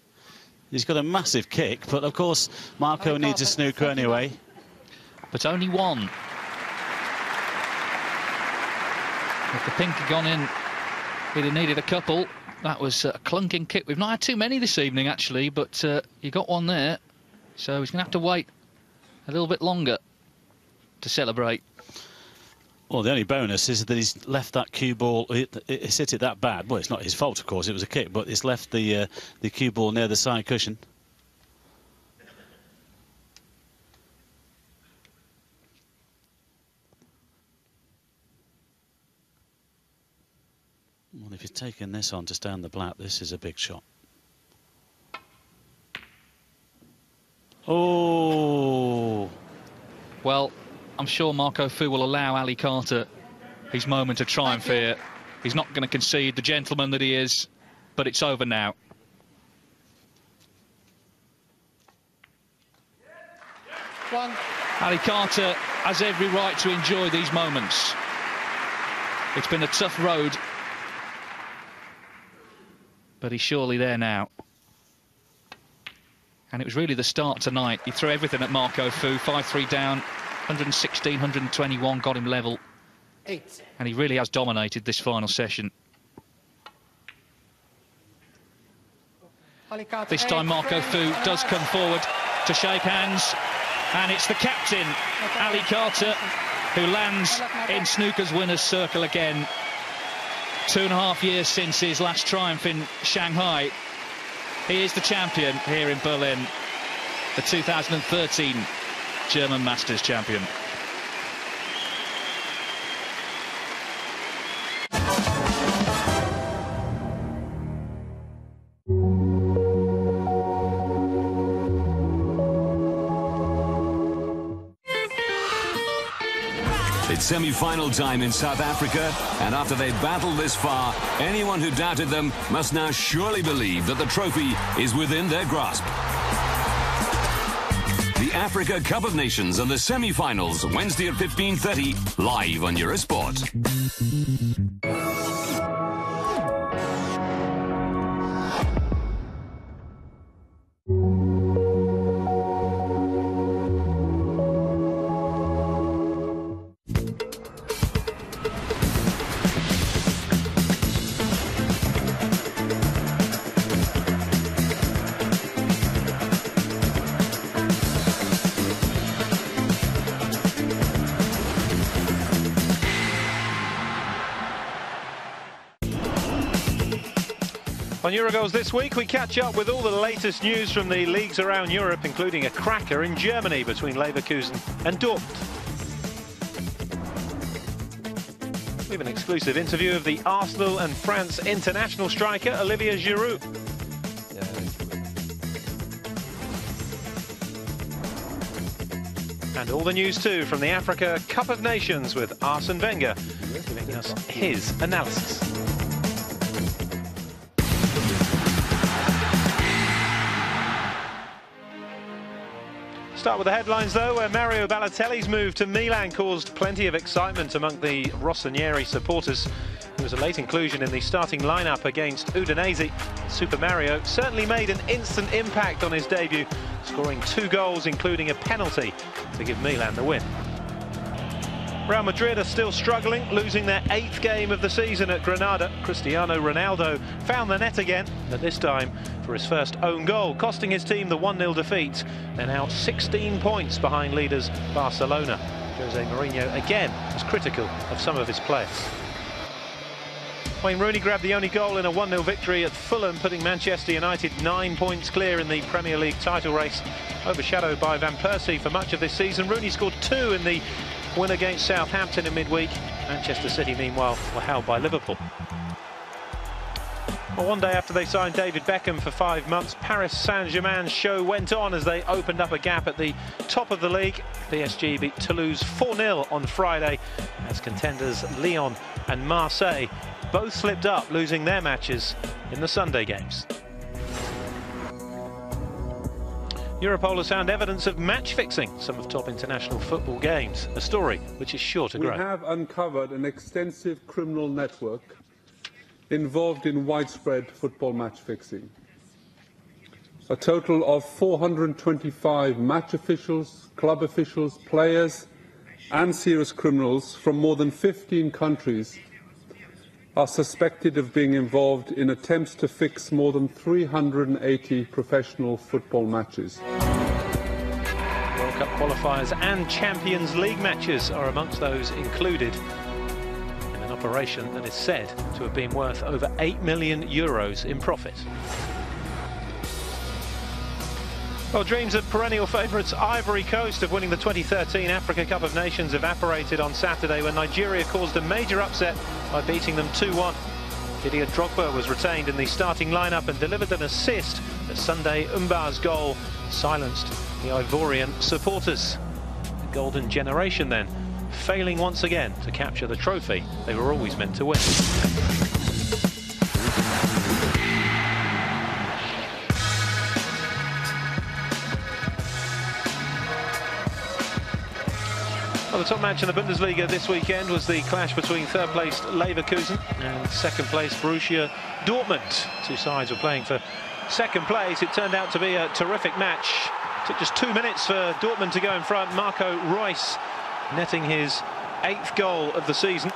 Speaker 2: He's got a massive kick, but of course Marco needs a snooker anyway.
Speaker 1: But only one. If the pink had gone in, he'd have needed a couple. That was a clunking kick. We've not had too many this evening, actually, but he got one there. So he's going to have to wait a little bit longer to celebrate.
Speaker 2: Well, the only bonus is that he's left that cue ball. It's hit it that bad. Well, it's not his fault, of course. It was a kick, but it's left the cue ball near the side cushion. Well, if he's taking this on to stay on the black, this is a big shot. Oh!
Speaker 1: Well, I'm sure Marco Fu will allow Ali Carter his moment of triumph here. He's not going to concede, the gentleman that he is, but it's over now. Ali Carter has every right to enjoy these moments. It's been a tough road, but he's surely there now. And it was really the start tonight. He threw everything at Marco Fu, 5-3 down, 116, 121, got him level. 8. And he really has dominated this final session. This time Marco Fu does come forward to shake hands. And it's the captain, Ali Carter, who lands in snooker's winner's circle again. 2.5 years since his last triumph in Shanghai. He is the champion here in Berlin, the 2013 German Masters champion.
Speaker 9: It's semi-final time in South Africa, and after they've battled this far, anyone who doubted them must now surely believe that the trophy is within their grasp. The Africa Cup of Nations and the semi-finals, Wednesday at 15:30, live on Eurosport.
Speaker 10: On Eurogoals this week, we catch up with all the latest news from the leagues around Europe, including a cracker in Germany between Leverkusen and Dortmund. We have an exclusive interview of the Arsenal and France international striker, Olivier Giroud. And all the news too from the Africa Cup of Nations with Arsene Wenger giving us his analysis. Start with the headlines though, where Mario Balotelli's move to Milan caused plenty of excitement among the Rossoneri supporters. He was a late inclusion in the starting lineup against Udinese. Super Mario certainly made an instant impact on his debut, scoring 2 goals including a penalty to give Milan the win. Real Madrid are still struggling, losing their 8th game of the season at Granada. Cristiano Ronaldo found the net again, but this time for his first own goal, costing his team the 1-0 defeat. They're now 16 points behind leaders Barcelona. Jose Mourinho again was critical of some of his players. Wayne Rooney grabbed the only goal in a 1-0 victory at Fulham, putting Manchester United 9 points clear in the Premier League title race. Overshadowed by Van Persie for much of this season, Rooney scored 2 in the win against Southampton in midweek. Manchester City, meanwhile, were held by Liverpool. Well, one day after they signed David Beckham for 5 months, Paris Saint-Germain's show went on as they opened up a gap at the top of the league. PSG beat Toulouse 4-0 on Friday as contenders Lyon and Marseille both slipped up, losing their matches in the Sunday games. Europol has found evidence of match-fixing some of top international football games, a story which is sure to grow.
Speaker 11: We have uncovered an extensive criminal network involved in widespread football match-fixing. A total of 425 match officials, club officials, players and serious criminals from more than 15 countries are suspected of being involved in attempts to fix more than 380 professional football matches.
Speaker 10: World Cup qualifiers and Champions League matches are amongst those included in an operation that is said to have been worth over €8 million in profit. Well, dreams of perennial favourites Ivory Coast of winning the 2013 Africa Cup of Nations evaporated on Saturday when Nigeria caused a major upset by beating them 2-1. Didier Drogba was retained in the starting lineup and delivered an assist as Sunday Mba's goal silenced the Ivorian supporters. The golden generation then, failing once again to capture the trophy they were always meant to win. Well, the top match in the Bundesliga this weekend was the clash between third-placed Leverkusen and second-placed Borussia Dortmund. Two sides were playing for second place. It turned out to be a terrific match. It took just 2 minutes for Dortmund to go in front. Marco Reus netting his 8th goal of the season.